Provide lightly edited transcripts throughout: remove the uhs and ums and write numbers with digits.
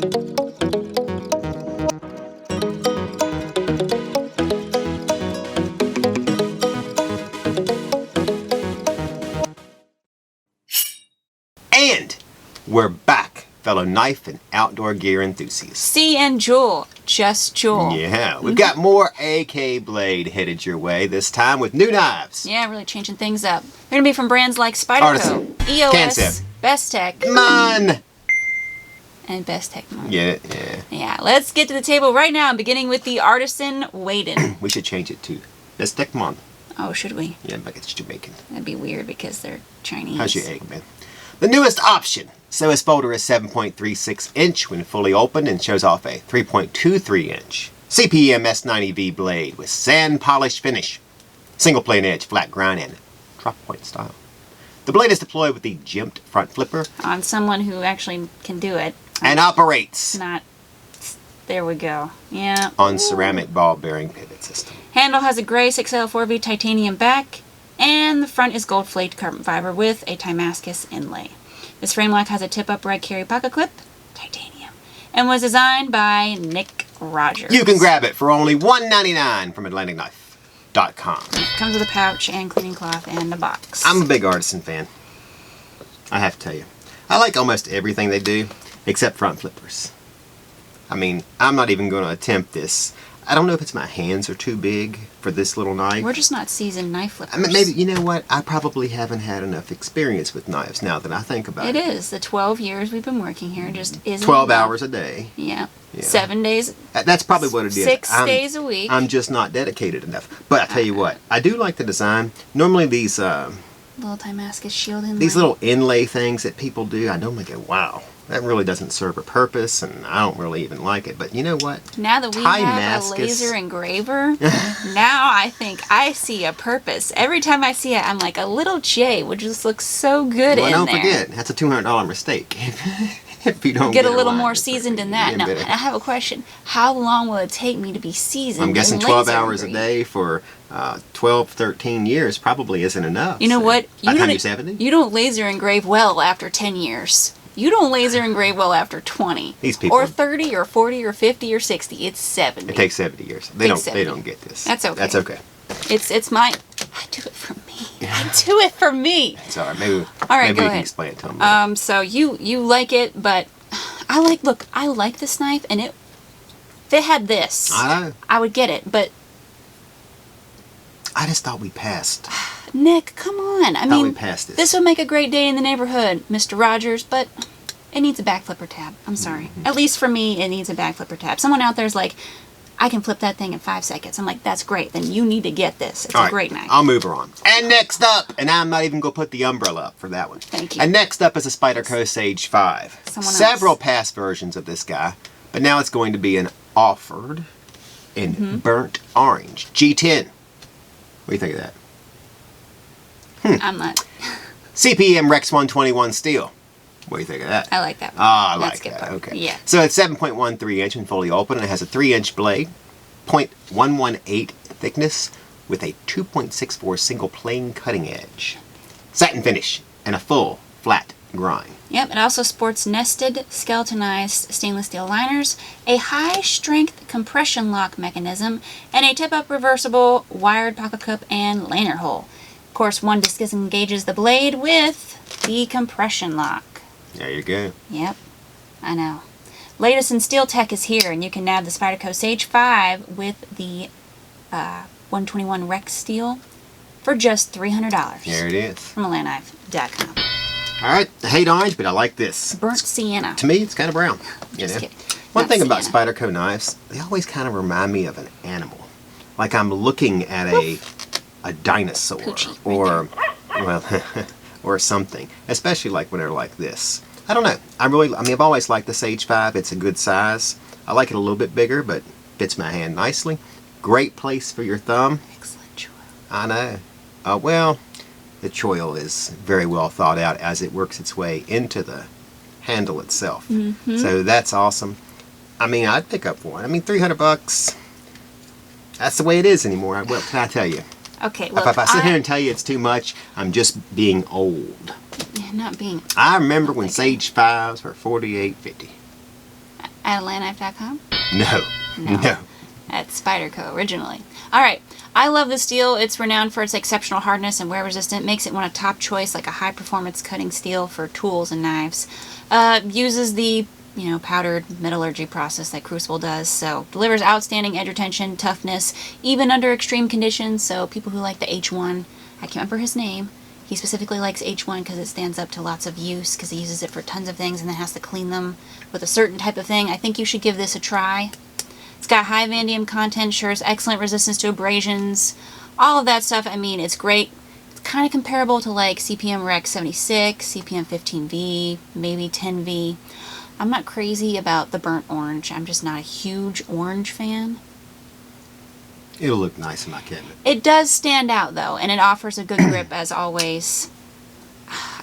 And we're back, fellow knife and outdoor gear enthusiasts. See and Jewel, just Jewel. Yeah, we've got more AK blade headed your way, this time with new knives. Yeah, really changing things up. They're going to be from brands like Spyderco, Artisan, EOS, Kansept, Bestech, and Bestechman. Yeah, let's get to the table right now, beginning with the Artisan Weyden. We should change it to Bestechman. Oh, should we? Yeah, like it's Jamaican. That'd be weird because they're Chinese. How's your egg, man? The newest option. So his folder is 7.36 inch when fully opened and shows off a 3.23 inch CPM S90V blade with sand polish finish, single plane edge, flat grind, and drop point style. The blade is deployed with the jimped front flipper. On someone who actually can do it. And operates. Not. There we go. Yeah. On ceramic ball bearing pivot system. Handle has a gray 6L4V titanium back, and the front is gold flaked carbon fiber with a Damascus inlay. This frame lock has a tip-up red carry pocket clip, titanium, and was designed by Nick Rogers. You can grab it for only $1.99 from AtlanticKnife.com. It comes with a pouch and cleaning cloth and a box. I'm a big Artisan fan. I have to tell you. I like almost everything they do, except front flippers. I mean, I'm not even going to attempt this. I don't know if it's my hands are too big for this little knife. We're just not seasoned knife flippers. I mean, maybe, you know what? I probably haven't had enough experience with knives now that I think about it. It is. The 12 years we've been working here just isn't 12 enough. hours a day. Yeah. 7 days. That's probably what it is. 6 days a week. I'm just not dedicated enough. But I tell you what, I do like the design. Normally these little Damascus shield inlay. These little inlay things that people do, I normally go, wow, that really doesn't serve a purpose, and I don't really even like it. But you know what? Now that we have a laser engraver, now I think I see a purpose. Every time I see it, I'm like, a little J would just look so good in there. Well, don't forget, that's a $200 mistake. If you don't get a little more seasoned in that. Now, I have a question. How long will it take me to be seasoned? I'm guessing 12 hours a day for 12, 13 years probably isn't enough. You know what? By the time you're 70? You don't laser engrave well after 10 years. You don't laser engrave well after 20. These people. Or 30 or 40 or 50 or 60. It's 70. It takes 70 years. They don't get this. That's okay. That's okay. It's my... I do it for me. I do it for me. It's all right. Maybe, all right, maybe go we ahead. can explain it to them. So you like it, but I like this knife, and if it had this, I would get it, but I just thought we passed. Nick, come on. I mean, we passed this would make a great day in the neighborhood, Mr. Rogers, but it needs a back flipper tab. I'm sorry. At least for me, it needs a back flipper tab. Someone out there's like, I can flip that thing in 5 seconds. I'm like, that's great. Then you need to get this. It's a great knife. I'll move her on. And next up, and I'm not even going to put the umbrella up for that one. Thank you. And next up is a Spyderco Sage 5. Several past versions of this guy, but now it's going to be an offered in burnt orange. G10. What do you think of that? I'm not. CPM Rex 121 steel. What do you think of that? I like that one. Ah, I like that. Okay. Yeah. So it's 7.13 inch and fully open, and it has a 3-inch blade, 0.118 thickness, with a 2.64 single plane cutting edge, satin finish, and a full flat grind. Yep, it also sports nested, skeletonized stainless steel liners, a high-strength compression lock mechanism, and a tip-up reversible wired pocket cup and lanyard hole. Of course, one disengages the blade with the compression lock. There you go. Yep, I know. Latest in steel tech is here, and you can nab the Spyderco Sage 5 with the 121 Rex steel for just $300. There it is. From AtlanticKnife.com. Alright, I hate orange, but I like this. Burnt sienna. To me, it's kind of brown. Just kidding. One thing about Spyderco knives, they always kind of remind me of an animal. Like I'm looking at a dinosaur. Poochie, or, well, or something. Especially like when they're like this. I don't know. I've always liked the Sage 5. It's a good size. I like it a little bit bigger, but fits my hand nicely. Great place for your thumb. Excellent choil. I know. Well, the choil is very well thought out as it works its way into the handle itself. So that's awesome. I mean, I'd pick up one. I mean, $300. That's the way it is anymore. What can I tell you? Okay, look, if I sit here and tell you it's too much, I'm just being old. Yeah, not being... I remember when Sage 5s were $48.50. At AtlantKnife.com? No. At Spyderco originally. Alright, I love this steel. It's renowned for its exceptional hardness and wear resistant. Makes it one of top choice, like a high performance cutting steel for tools and knives. Uses the powdered metallurgy process that Crucible does, so delivers outstanding edge retention, toughness, even under extreme conditions. So people who like the H1, I can't remember his name, he specifically likes H1 because it stands up to lots of use, because he uses it for tons of things and then has to clean them with a certain type of thing. I think you should give this a try. It's got high vanadium content, ensures excellent resistance to abrasions, all of that stuff. I mean, it's great. It's kind of comparable to like CPM Rec 76, CPM 15V, maybe 10V. I'm not crazy about the burnt orange. I'm just not a huge orange fan. It'll look nice in my cabinet. It does stand out though, and it offers a good grip as always.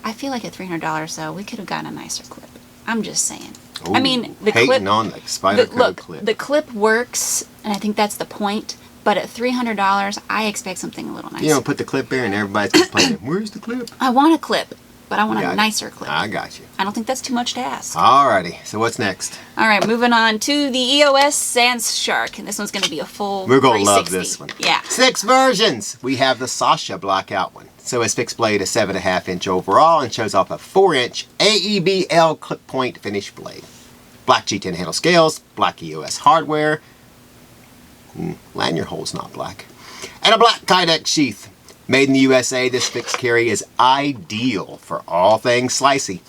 I feel like at $300 though, we could have gotten a nicer clip. I'm just saying. Ooh, I mean, the hating clip on the Spyderco clip. The clip works, and I think that's the point. But at $300, I expect something a little nicer. You don't put the clip there and everybody's complaining, where's the clip? I want a clip, but I want a nicer clip. I got you. I don't think that's too much to ask. Alrighty, so what's next? Alright, moving on to the EOS Sandshark. And this one's going to be a full We're going to 360. love this one. Yeah. 6 versions. We have the Sasha blackout one. So it's fixed blade, a 7.5 inch overall, and shows off a 4 inch AEBL clip point finish blade. Black G10 handle scales, black EOS hardware. Lanyard hole's not black. And a black Kydex sheath. Made in the USA, this fixed carry is ideal for all things slicey.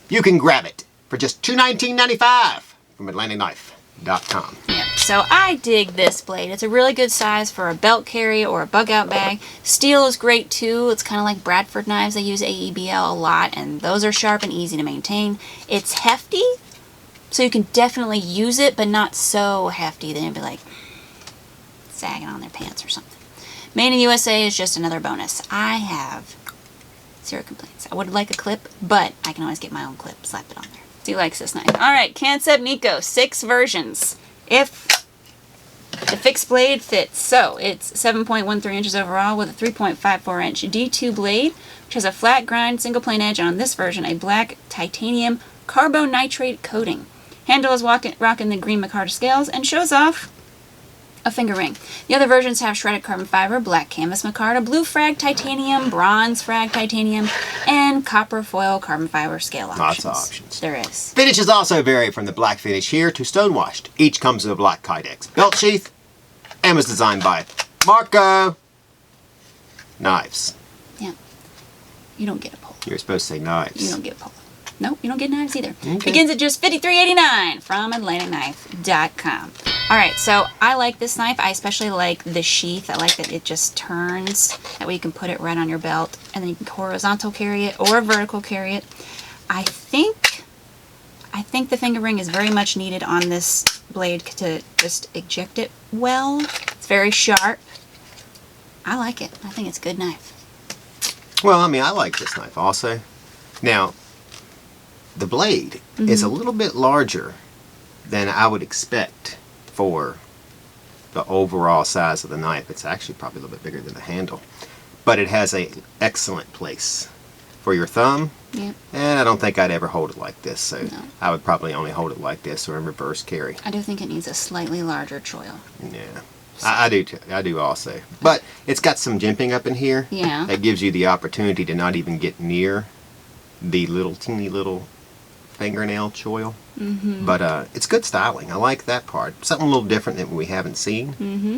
You can grab it for just $219.95 from AtlantKnife.com. Yep. So I dig this blade. It's a really good size for a belt carry or a bug out bag. Steel is great too. It's kind of like Bradford knives. They use AEBL a lot, and those are sharp and easy to maintain. It's hefty, so you can definitely use it, but not so hefty that it'd be like sagging on their pants or something. Made in USA is just another bonus. I have 0 complaints. I would like a clip, but I can always get my own clip, slap it on there. He likes this knife. Alright, Kansept Niko, 6 versions. If the fixed blade fits. So, it's 7.13 inches overall with a 3.54 inch D2 blade, which has a flat grind single plane edge on this version, a black titanium carbonitrate coating. Handle is rocking the green micarta scales and shows off a finger ring. The other versions have shredded carbon fiber, black canvas micarta, blue frag titanium, bronze frag titanium, and copper foil carbon fiber scale options. Lots of options. There is. Finishes also vary from the black finish here to stonewashed. Each comes with a black Kydex belt sheath and was designed by Marco Knives. Yeah. You don't get a pole. You're supposed to say knives. You don't get a pole. Nope, you don't get knives either. Okay. Begins at just $53.89 from AtlantKnife.com. Alright, so I like this knife. I especially like the sheath. I like that it just turns. That way you can put it right on your belt, and then you can horizontal carry it or vertical carry it. I think the finger ring is very much needed on this blade to just eject it well. It's very sharp. I like it. I think it's a good knife. Well, I mean, I like this knife also. Now, the blade is a little bit larger than I would expect for the overall size of the knife. It's actually probably a little bit bigger than the handle. But it has an excellent place for your thumb. Yep. And I don't think I'd ever hold it like this. So No. I would probably only hold it like this or in reverse carry. I do think it needs a slightly larger choil. Yeah. I do too. I do also. But it's got some jimping up in here. Yeah. That gives you the opportunity to not even get near the little teeny little fingernail choil. But it's good styling. I like that part. Something a little different than we haven't seen.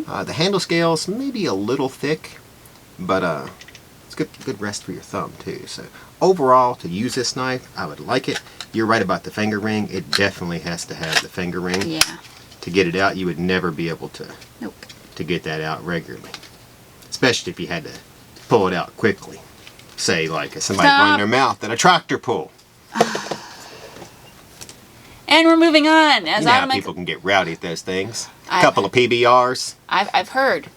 The handle scales maybe a little thick, but it's good rest for your thumb too. So overall, to use this knife, I would like it. You're right about the finger ring. It definitely has to have the finger ring. Yeah. To get it out, you would never be able to Nope. to get that out regularly, especially if you had to pull it out quickly. Say like somebody running their mouth at a tractor pull. And we're moving on. You know how people can get rowdy at those things. A I've- couple of PBRs. I've heard.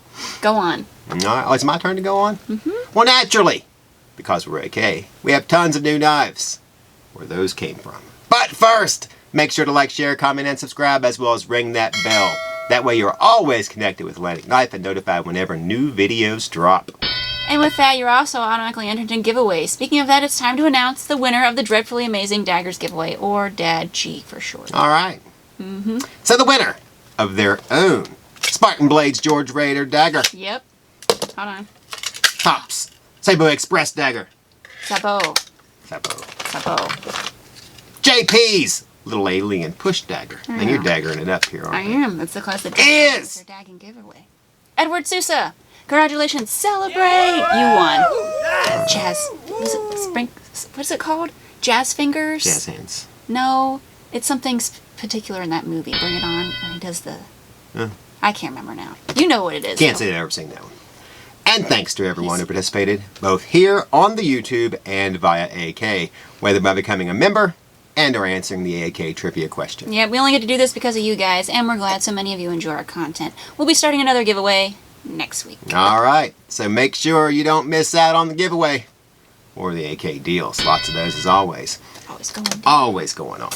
Go on. All right. Oh, it's my turn to go on? Well, naturally, because we're AK, we have tons of new knives. Where those came from. But first, make sure to like, share, comment, and subscribe, as well as ring that bell. That way you're always connected with Atlantic Knife and notified whenever new videos drop. And with that, you're also automatically entered in giveaways. Speaking of that, it's time to announce the winner of the Dreadfully Amazing Daggers giveaway, or Dad G for short. All right. So the winner of their own Spartan Blades George Raider dagger. Yep. Hold on. Tops. Cebu Express dagger. Sabo. Sabo. Sabo. JP's little alien push dagger. And you're daggering it up here, aren't you? I am. It's the classic. Is their dagging giveaway. Edward Sousa. Congratulations. Celebrate. You won. Jazz. What is it? What is it called? Jazz fingers? Jazz hands. No. It's something particular in that movie. Bring It On. Where he does the... I can't remember now. You know what it is. Can't say I've ever seen that one. And thanks to everyone who participated, both here on the YouTube and via AK, whether by becoming a member and or answering the AK trivia question. Yeah, we only get to do this because of you guys, and we're glad so many of you enjoy our content. We'll be starting another giveaway next week. All right, so make sure you don't miss out on the giveaway or the AK deals. Lots of those as always. Always going down. Always going on.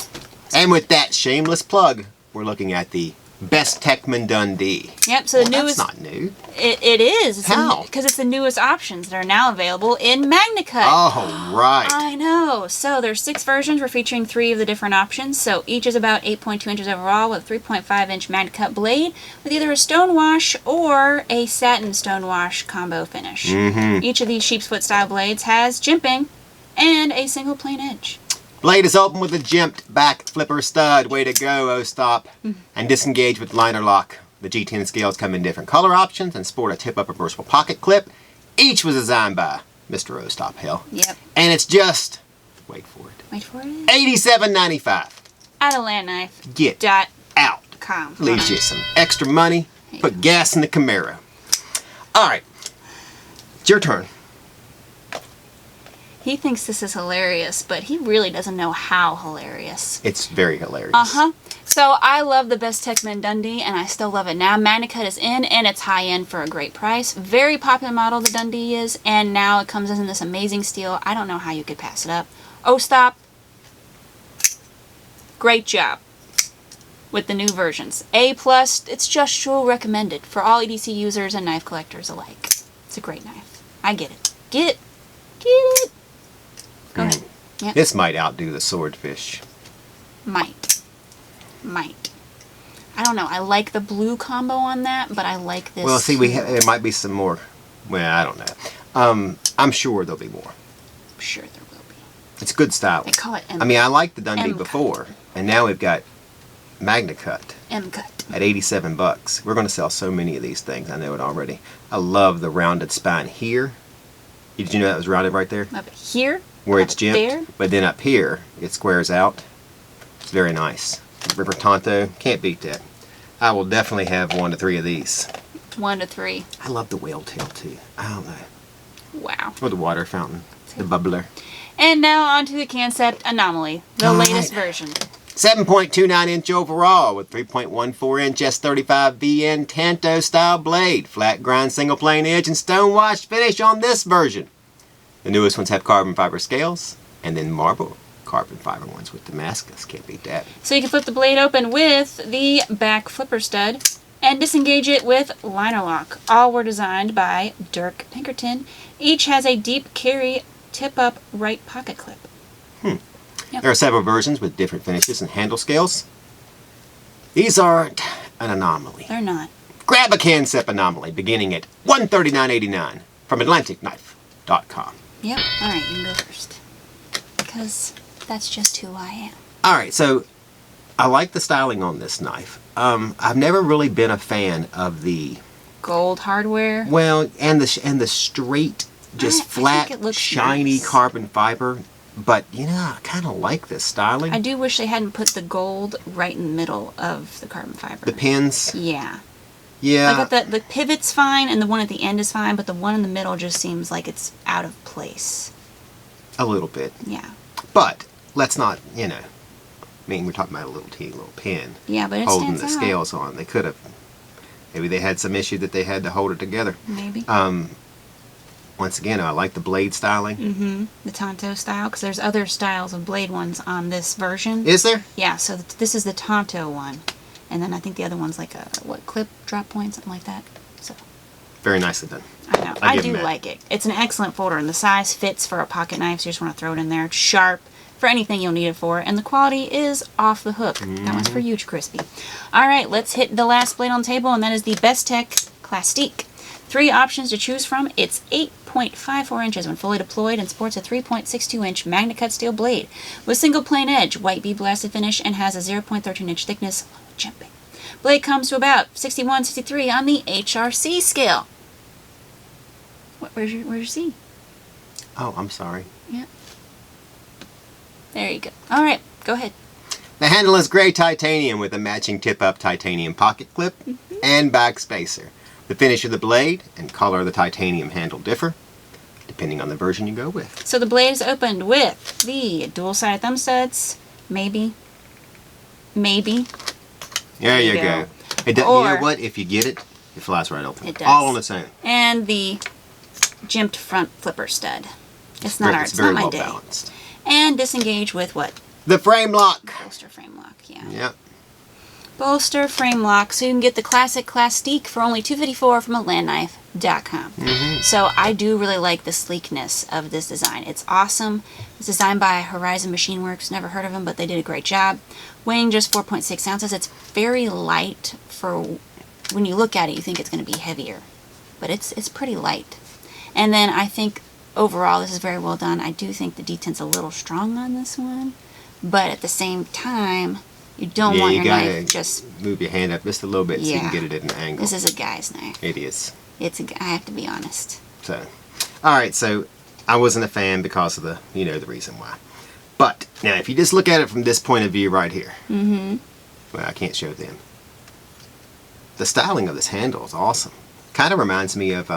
And with that shameless plug, we're looking at the Bestechman Dundee. Yep, so the newest... That's not new. It is. How? Because it's the newest options that are now available in MagnaCut. Oh, right. I know. So there's 6 versions. We're featuring 3 of the different options. So each is about 8.2 inches overall with a 3.5 inch MagnaCut blade with either a stone wash or a satin stone wash combo finish. Each of these sheepsfoot style blades has jimping and a single plain edge. Blade is open with a jimped back flipper stud. Way to go, O-Stop. And disengage with liner lock. The G10 scales come in different color options and sport a tip-up reversible pocket clip. Each was designed by Mr. O-Stop Hill. Yep. And it's just, wait for it, Wait for it. $87.95. At a land knife. Get Dot out. com. Leaves you some extra money. Put gas in the Camaro. All right. It's your turn. He thinks this is hilarious, but he really doesn't know how hilarious. It's very hilarious. So I love the Bestechman Dundee, and I still love it now. MagnaCut is in, and it's high-end for a great price. Very popular model the Dundee is, and now it comes in this amazing steel. I don't know how you could pass it up. O-Stop, great job with the new versions. A+, it's just so recommended for all EDC users and knife collectors alike. It's a great knife. I get it. Get it. Get it. Go ahead. Yep. This might outdo the swordfish. Might. I don't know. I like the blue combo on that, but I like this. Well, see, there might be some more. Well, I don't know. I'm sure there'll be more. I'm sure there will be. It's good styling. They call it M. I mean, I liked the Dundee M-Cut. before, and now we've got MagnaCut M-Cut. at $87. We're going to sell so many of these things. I know it already. I love the rounded spine here. Did you know that was rounded right there? Up here. Where it's up jimped, there. but then up here it squares out. It's very nice. River Tonto, can't beat that. I will definitely have 1 to 3 of these. 1 to 3. I love the whale tail too. I don't know. Wow. Or the water fountain, the bubbler. And now on to the Kansept Anomaly, the All latest right. version. 7.29 inch overall with 3.14 inch S35 VN Tanto style blade. Flat grind single plane edge and stone wash finish on this version. The newest ones have carbon fiber scales and then marble carbon fiber ones with Damascus. Can't beat that. So you can flip the blade open with the back flipper stud and disengage it with liner lock. All were designed by Dirk Pinkerton. Each has a deep carry tip-up right pocket clip. Yep. There are several versions with different finishes and handle scales. These aren't an anomaly. They're not. Grab a Kansept Anomaly beginning at $139.89 from AtlanticKnife.com. Yep. All right, you can go first. Because that's just who I am. All right, so I like the styling on this knife. I've never really been a fan of the Gold hardware. well, and the straight, just I flat, think it looks shiny nice. carbon fiber. But you know, I kind of like this styling. I do wish they hadn't put the gold right in the middle of the carbon fiber. The pins, Yeah. yeah. Like the pivot's fine and the one at the end is fine, but the one in the middle just seems like it's out of place. A little bit. Yeah. But let's not, you know. I mean, we're talking about a little teeny little pin Yeah, but it holding stands the out. scales on. They could have. Maybe they had some issue that they had to hold it together. Maybe. Once again, I like the blade styling. Mm-hmm. The Tonto style, because there's other styles of blade ones on this version. Is there? Yeah, so this is the Tonto one. And then I think the other one's like a, clip, drop point, something like that. So Very nicely done. I know. I'll I give do him that. like it. It's an excellent folder, and the size fits for a pocket knife, so you just want to throw it in there. It's sharp, for anything you'll need it for, and the quality is off the hook. That one's for you, Crispy. All right, let's hit the last blade on the table, and that is the Bestech Clastic. 3 options to choose from. It's 8.54 inches when fully deployed and sports a 3.62-inch MagnaCut steel blade with single plain edge, white bead blasted finish, and has a 0.13-inch thickness jimping. Blade comes to about 61-63 on the HRC scale. Where's your C? Oh, I'm sorry. Yeah. There you go. All right, go ahead. The handle is gray titanium with a matching tip-up titanium pocket clip and back spacer. The finish of the blade and color of the titanium handle differ, depending on the version you go with. So the blade is opened with the dual-sided thumb studs. Maybe. There you go. You know what? If you get it, it flies right open. It does. All on its own. And the jimped front flipper stud. It's not It's very not my well day. balanced. And disengage with what? The frame lock. Bolster frame lock, yeah. Yep. Bolster frame lock, so you can get the classic Clastic for only $254 from landknife.com. So I do really like the sleekness of this design. It's awesome. It's designed by Horizon Machine Works. Never heard of them, but they did a great job. Weighing just 4.6 ounces. It's very light for when you look at it. You think it's going to be heavier, but it's pretty light. And then I think overall this is very well done. I do think the detent's a little strong on this one, but at the same time, you don't want your knife just move your hand up just a little bit so you can get it at an angle. This is a guy's knife. It is. I have to be honest. So, all right. So, I wasn't a fan because of the reason why. But now, if you just look at it from this point of view right here, well, I can't show them. The styling of this handle is awesome. Kind of reminds me of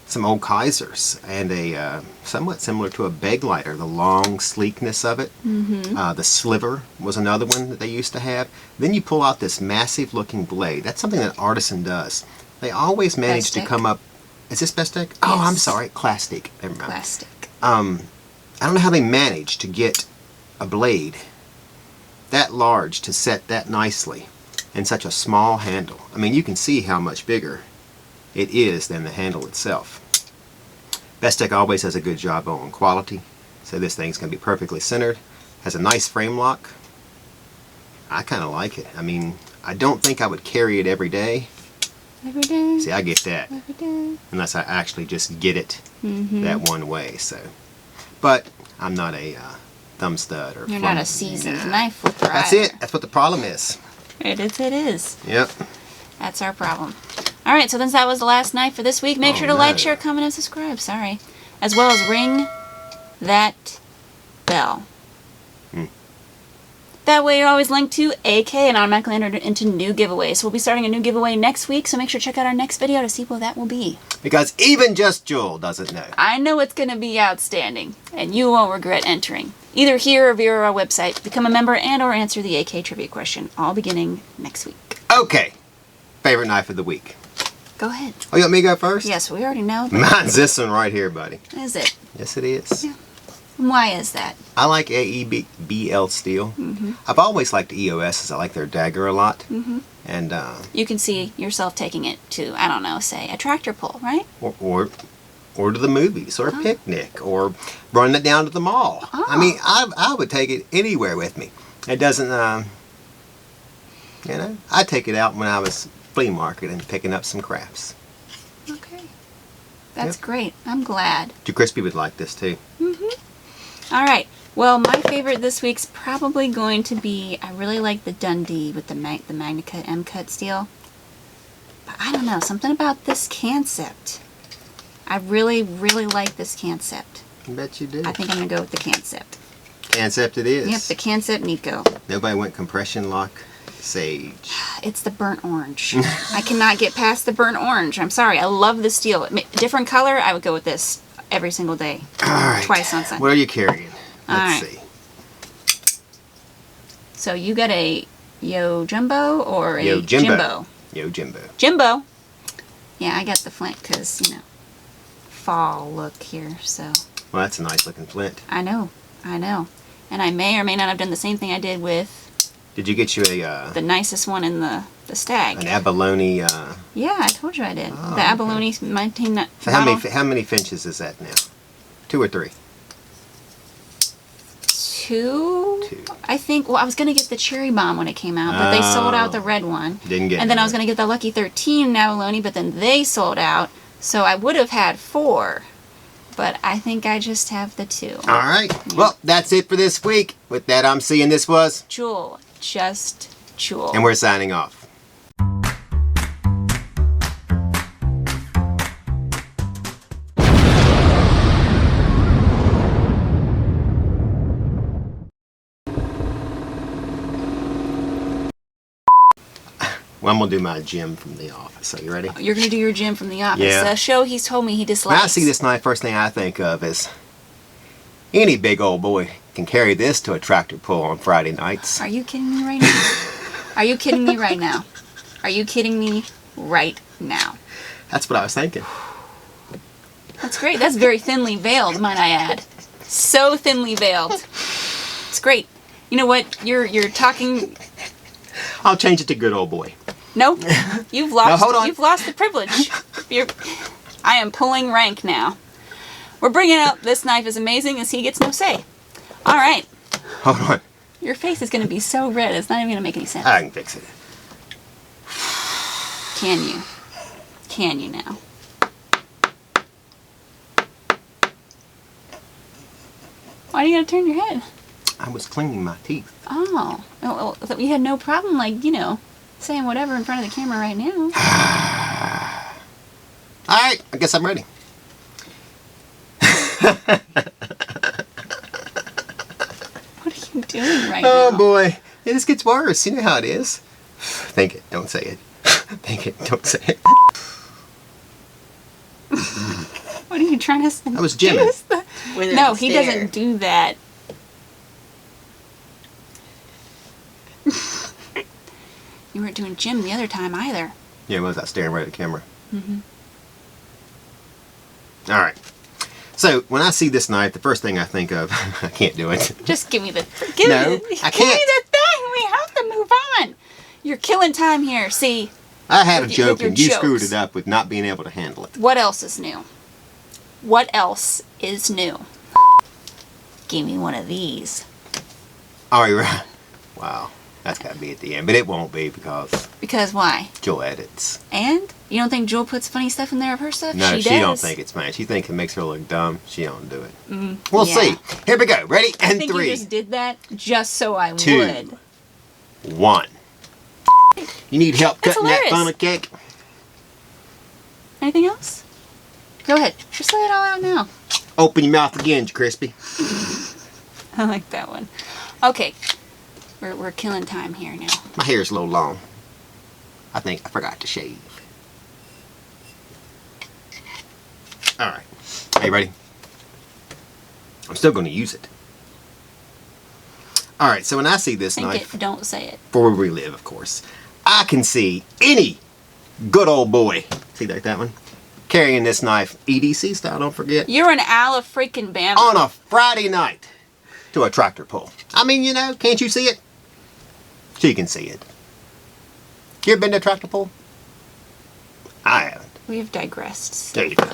some old Kaisers and a somewhat similar to a beg lighter. The long sleekness of it. The sliver was another one that they used to have. Then you pull out this massive looking blade. That's something that Artisan does. They always manage to come up. Is this Bestech? Yes. Oh, I'm sorry, Clastic. Never mind. Clastic. I don't know how they manage to get a blade that large to set that nicely in such a small handle. I mean, you can see how much bigger it is than the handle itself. Bestech always does a good job on quality, so this thing's going to be perfectly centered. Has a nice frame lock. I kind of like it. I mean, I don't think I would carry it every day. Every day. See, I get that. Every day. Unless I actually just get it that one way. So, but I'm not a thumb stud or. You're not a seasoned knife flipper. That's it. That's what the problem is. It is. Yep. That's our problem. All right, so since that was the last knife for this week, make sure to like, share, comment, and subscribe. Sorry. As well as ring that bell. That way you're always linked to AK and automatically entered into new giveaways. So we'll be starting a new giveaway next week, so make sure to check out our next video to see what that will be. Because even just Jewel doesn't know. I know it's going to be outstanding, and you won't regret entering. Either here or via our website, become a member and or answer the AK trivia question, all beginning next week. Okay. Favorite knife of the week. Go ahead. Oh, you want me to go first? Yes, we already know. Mine's this one right here, buddy. Is it? Yes, it is. Yeah. And why is that? I like AEBL steel. I've always liked EOS, I like their dagger a lot. And you can see yourself taking it to, I don't know, say a tractor pull, right? Or to the movies, or a picnic, or running it down to the mall. I mean, I would take it anywhere with me. It doesn't, I take it out when I was flea market and picking up some crafts. Okay. That's great. I'm glad. Crispy would like this too. All right. Well, my favorite this week's probably going to be, I really like the Dundee with the MagnaCut M-Cut steel. But I don't know, something about this Kansept. I really, really like this Kansept. I bet you do. I think I'm going to go with the Kansept. Kansept it is. Yep, the Kansept Niko. Nobody went compression lock Sage. It's the burnt orange. I cannot get past the burnt orange. I'm sorry. I love the steel. Different color, I would go with this every single day. All right. Twice on Sunday. What are you carrying? Let's see. So you got a Yo Jumbo or a Jimbo? Yo Jimbo. Jimbo. Yeah, I got the flint because, fall look here, so. Well, that's a nice looking flint. I know. And I may or may not have done the same thing I did with... Did you get you a... the nicest one in the stag. An abalone... Yeah, I told you I did. Oh, the abalone 19... So how many finches is that now? 2 or 3? 2. I think, well, I was going to get the Cherry Bomb when it came out, but they sold out the red one. Didn't get it. And then I was going to get the Lucky 13 in abalone, but then they sold out. So I would have had 4. But I think I just have the 2. All right. Yeah. Well, that's it for this week. With that, I'm seeing this was Jewel. Just Jewel. And we're signing off. Well, I'm going to do my gym from the office. So, you ready? You're going to do your gym from the office. Yeah. A show he's told me he dislikes. When I see this knife, first thing I think of is any big old boy can carry this to a tractor pull on Friday nights. Are you kidding me right now? Are you kidding me right now? Are you kidding me right now? That's what I was thinking. That's great. That's very thinly veiled, might I add. So thinly veiled. It's great. You know what? You're talking... I'll change it to good old boy. Nope. You've lost. No, hold on. You've lost the privilege. I am pulling rank now. We're bringing out this knife is amazing as he gets no say. All right. Hold on. Your face is going to be so red it's not even going to make any sense. I can fix it. Can you? Can you now? Why do you got to turn your head? I was cleaning my teeth. Oh. Well, you had no problem, like, you know, saying whatever in front of the camera right now. All right. I guess I'm ready. What are you doing right now? Oh, boy. It just gets worse. You know how it is. Think it. Don't say it. Think it. Don't say it. What are you trying to say? I was gymming. No, he doesn't do that. You weren't doing gym the other time either. Yeah, was I staring right at the camera? Mm-hmm. All right. So when I see this knife, the first thing I think of, I can't do it. Just give me the. I Give can't. me the thing. We have to move on. You're killing time here. See. I had a with joke your and you jokes. screwed it up with not being able to handle it. What else is new? What else is new? Give me one of these. Oh, you're right. Wow. That's got to be at the end. But it won't be because... Because why? Jewel edits. And? You don't think Jewel puts funny stuff in there of her stuff? No, she does. don't think it's funny. She thinks it makes her look dumb. She don't do it. We'll see. Here we go. Ready? And I think 3. you just did that just so I 2, would. 1. You need help That's cutting that hilarious. funnel cake? Anything else? Go ahead. Just lay it all out now. Open your mouth again, Crispy. I like that one. Okay. We're killing time here now. My hair's a little long. I think I forgot to shave. Alright. Are you ready? I'm still going to use it. Alright, so when I see this Think knife, it, don't say it. for where we live, of course, I can see any good old boy, see like that one, carrying this knife, EDC style, don't forget, You're an owl of freaking Bama. on a Friday night to a tractor pull. I mean, you know, can't you see it? She can see it. You ever been to a tractor pull? I haven't. We've digressed. There you go.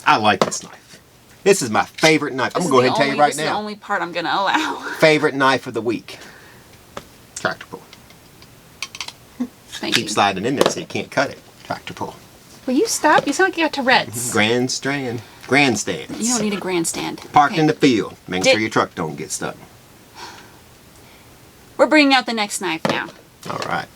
I like this knife. This is my favorite knife. I'm going to go ahead and tell you right This is the now. only part I'm going to allow. Favorite knife of the week. Tractor pull. Thank Keep you. sliding in there so you can't cut it. Tractor pull. Will you stop? You sound like you got Tourette's. Grandstands. You don't need a grandstand. Parked Okay. in the field. Make Did- sure your truck don't get stuck. We're bringing out the next knife now. All right.